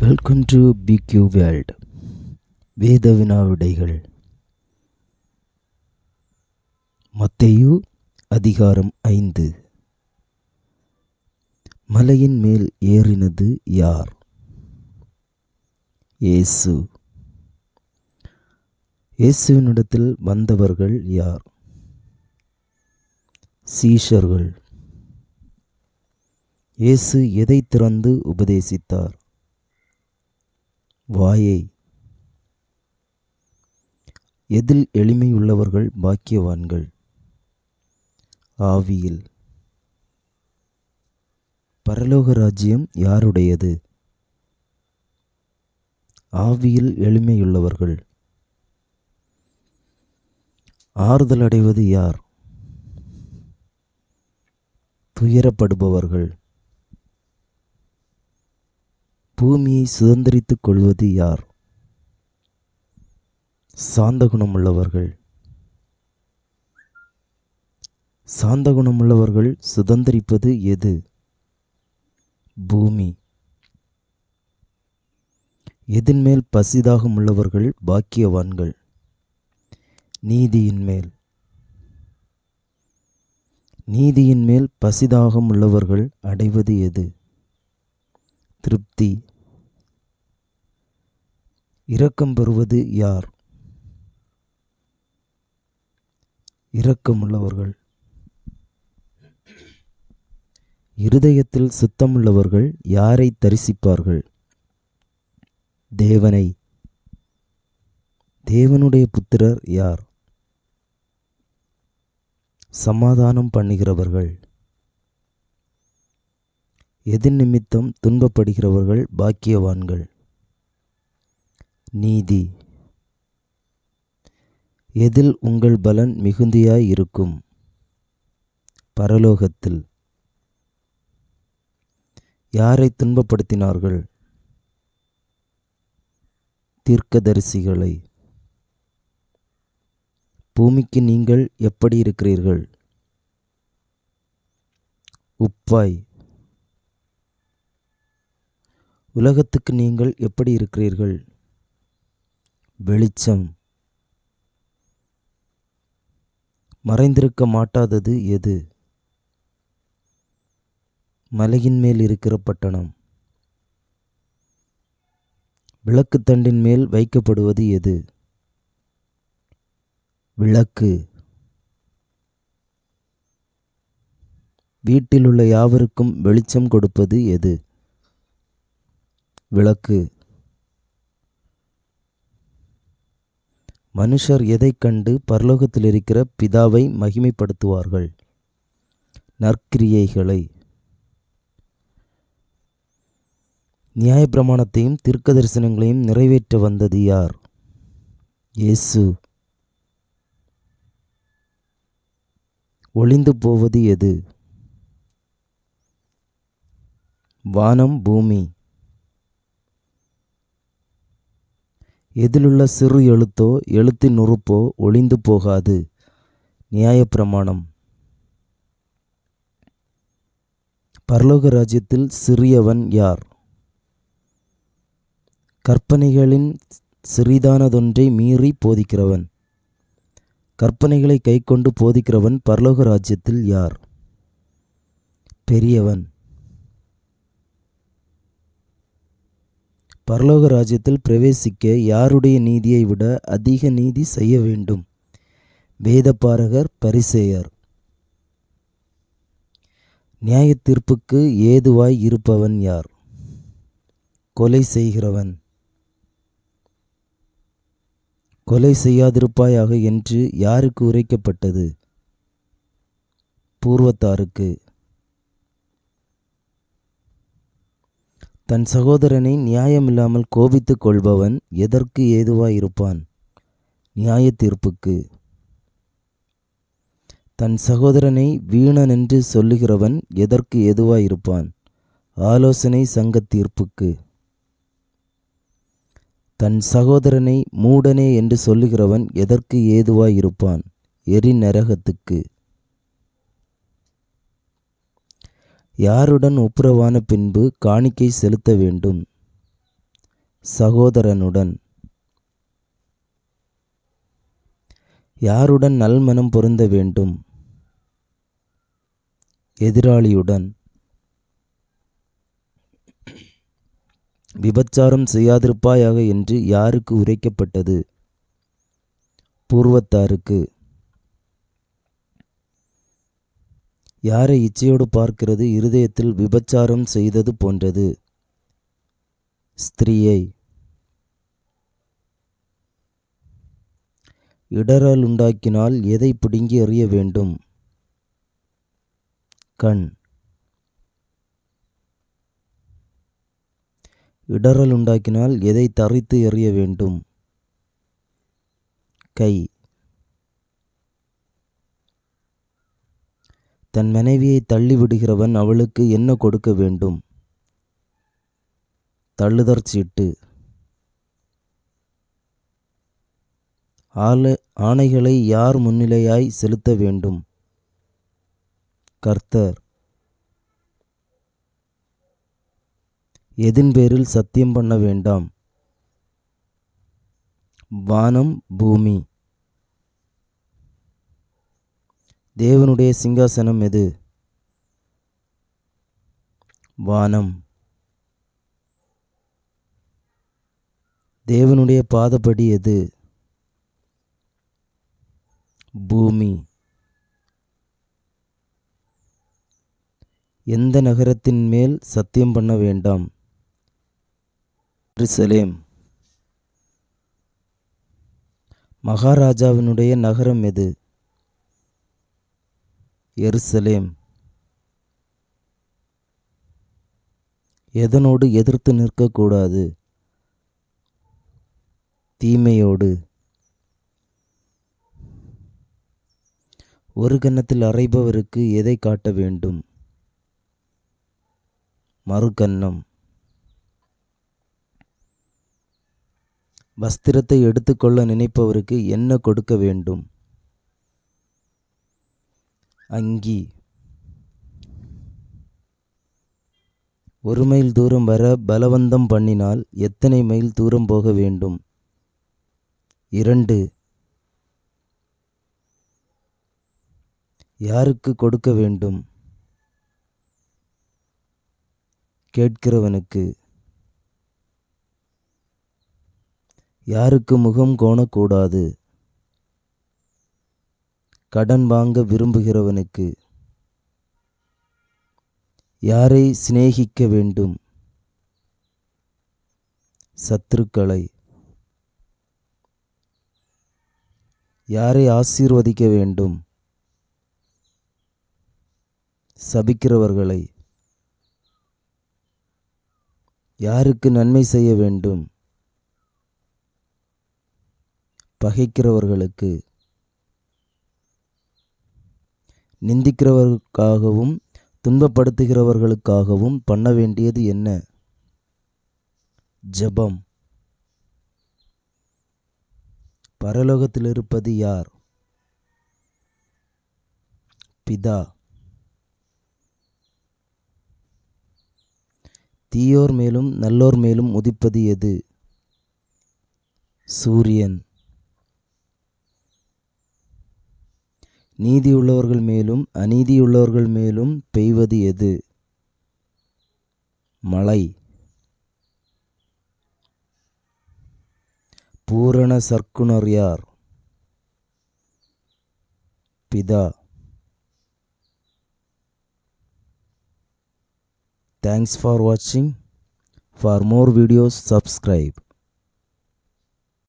Welcome to பிக்யூ world. வேத வினாவிடைகள். மத்தேயு அதிகாரம் 5. மலையின் மேல் ஏறினது யார்? இயேசு. இயேசுவினிடத்தில் வந்தவர்கள் யார்? சீஷர்கள். இயேசு எதை திறந்து உபதேசித்தார்? வாயை. எதில் எளிமையுள்ளவர்கள் பாக்கியவான்கள்? ஆவியில். பரலோக ராஜ்யம் யாருடையது? ஆவியில் எளிமையுள்ளவர்கள். ஆறுதல் அடைவது யார்? துயரப்படுபவர்கள். பூமியை சுதந்தரித்துக் கொள்வது யார்? சாந்த குணமுள்ளவர்கள். சாந்த குணமுள்ளவர்கள் சுதந்தரிப்பது எது? பூமி. எதின் மேல் பசிதாகம் உள்ளவர்கள் பாக்கியவான்கள்? நீதியின் மேல். நீதியின் மேல் பசிதாகம் உள்ளவர்கள் அடைவது எது? திருப்தி. இரக்கம் பெறுவது யார்? இரக்கமுள்ளவர்கள். இருதயத்தில் சுத்தமுள்ளவர்கள் யாரை தரிசிப்பார்கள்? தேவனை. தேவனுடைய புத்திரர் யார்? சமாதானம் பண்ணுகிறவர்கள். எதின் நிமித்தம் துன்பப்படுகிறவர்கள் பாக்கியவான்கள்? நீதி. எதில் உங்கள் பலன் மிகுந்தியாய் இருக்கும்? பரலோகத்தில். யாரை துன்பப்படுத்தினார்கள்? தீர்க்கதரிசிகளை. பூமிக்கு நீங்கள் எப்படி இருக்கிறீர்கள்? உப்பாய். உலகத்துக்கு நீங்கள் எப்படி இருக்கிறீர்கள்? வெளிச்சம். மறைந்திருக்க மாட்டாதது எது? மலையின் மேல் இருக்கிற பட்டணம். விளக்குத்தண்டின் மேல் வைக்கப்படுவது எது? விளக்கு. வீட்டில் உள்ள யாவருக்கும் வெளிச்சம் கொடுப்பது எது? விளக்கு. மனுஷர் எதைக் கண்டு பரலோகத்தில் இருக்கிற பிதாவை மகிமைப்படுத்துவார்கள்? நற்கிரியைகளை. நியாயப்பிரமாணத்தையும் தீர்க்க தரிசனங்களையும் நிறைவேற்ற வந்தது யார்? இயேசு. ஒளிந்து போவது எது? வானம் பூமி. எதிலுள்ள சிறு எழுத்தோ எழுத்தின் உறுப்போ ஒளிந்து போகாது? நியாயப்பிரமாணம். பரலோக ராஜ்யத்தில் சிறியவன் யார்? கற்பனைகளின் சிறிதானதொன்றை மீறி போதிக்கிறவன். கற்பனைகளை கைக்கொண்டு போதிக்கிறவன் பரலோக ராஜ்யத்தில் யார்? பெரியவன். பரலோக ராஜ்யத்தில் பிரவேசிக்க யாருடைய நீதியை விட அதிக நீதி செய்ய வேண்டும்? வேதபாரகர், பரிசேயர். நியாய தீர்ப்புக்கு ஏதுவாய் இருப்பவன் யார்? கொலை செய்கிறவன். கொலை செய்யாதிருப்பாயாக என்று யாருக்கு உரைக்கப்பட்டது? பூர்வத்தாருக்கு. தன் சகோதரனை நியாயமில்லாமல் கோபித்துக் கொள்பவன் எதற்கு ஏதுவாயிருப்பான்? நியாய தீர்ப்புக்கு. தன் சகோதரனை வீணன் என்று சொல்லுகிறவன் எதற்கு ஏதுவாயிருப்பான்? ஆலோசனை சங்க தீர்ப்புக்கு. தன் சகோதரனை மூடனே என்று சொல்லுகிறவன் எதற்கு ஏதுவாயிருப்பான்? எரி நரகத்துக்கு. யாருடன் ஒப்புரவான பின்பு காணிக்கை செலுத்த வேண்டும்? சகோதரனுடன். யாருடன் நல்மனம் பொருந்த வேண்டும்? எதிராளியுடன். விபச்சாரம் செய்யாதிருப்பாயாக என்று யாருக்கு உரைக்கப்பட்டது? பூர்வத்தாருக்கு. யாரை இச்சையோடு பார்க்கிறது இருதயத்தில் விபச்சாரம் செய்தது போன்றது? ஸ்திரீயை. இடறல் உண்டாக்கினால் எதை பிடுங்கி எறிய வேண்டும்? கண். இடறல் உண்டாக்கினால் எதை தரித்து எறிய வேண்டும்? கை. தன் மனைவியை தள்ளிவிடுகிறவன் அவளுக்கு என்ன கொடுக்க வேண்டும்? தள்ளுதற் சீட்டு. ஆணைகளை யார் முன்னிலையாய் செலுத்த வேண்டும்? கர்த்தர். எதின் பேரில் சத்தியம் பண்ண வேண்டாம்? வானம் பூமி. தேவனுடைய சிங்காசனம் எது? வானம். தேவனுடைய பாதப்படி எது? பூமி. எந்த நகரத்தின் மேல் சத்தியம் பண்ண வேண்டாம்? எருசலேம். மகாராஜாவினுடைய நகரம் எது? எருசலேம். எதனோடு எதிர்த்து நிற்கக்கூடாது? தீமையோடு. ஒரு கன்னத்தில் அறைபவருக்கு எதை காட்ட வேண்டும்? மறு கன்னம். வஸ்திரத்தை எடுத்துக்கொள்ள நினைப்பவருக்கு என்ன கொடுக்க வேண்டும்? அங்கி. ஒரு மைல் தூரம் வர பலவந்தம் பண்ணினால் எத்தனை மைல் தூரம் போக வேண்டும்? 2. யாருக்கு கொடுக்க வேண்டும்? கேட்கிறவனுக்கு. யாருக்கு முகம் கோணக்கூடாது? கடன் வாங்க விரும்புகிறவனுக்கு. யாரை சிநேகிக்க வேண்டும்? சத்துருக்களை. யாரை ஆசீர்வதிக்க வேண்டும்? சபிக்கிறவர்களை. யாருக்கு நன்மை செய்ய வேண்டும்? பகைக்கிறவர்களுக்கு. நிந்திக்கிறவர்களுக்காகவும் துன்பப்படுத்துகிறவர்களுக்காகவும் பண்ண வேண்டியது என்ன? ஜெபம். பரலோகத்தில் இருப்பது யார்? பிதா. தீயோர் மேலும் நல்லோர் மேலும் உதிப்பது எது? சூரியன். நீதியுள்ளவர்கள் மேலும் அநீதியுள்ளவர்கள் மேலும் பெய்வது எது? மழை. பூரண சர்க்குணர் யார்? பிதா. Thanks for watching. For more videos, subscribe.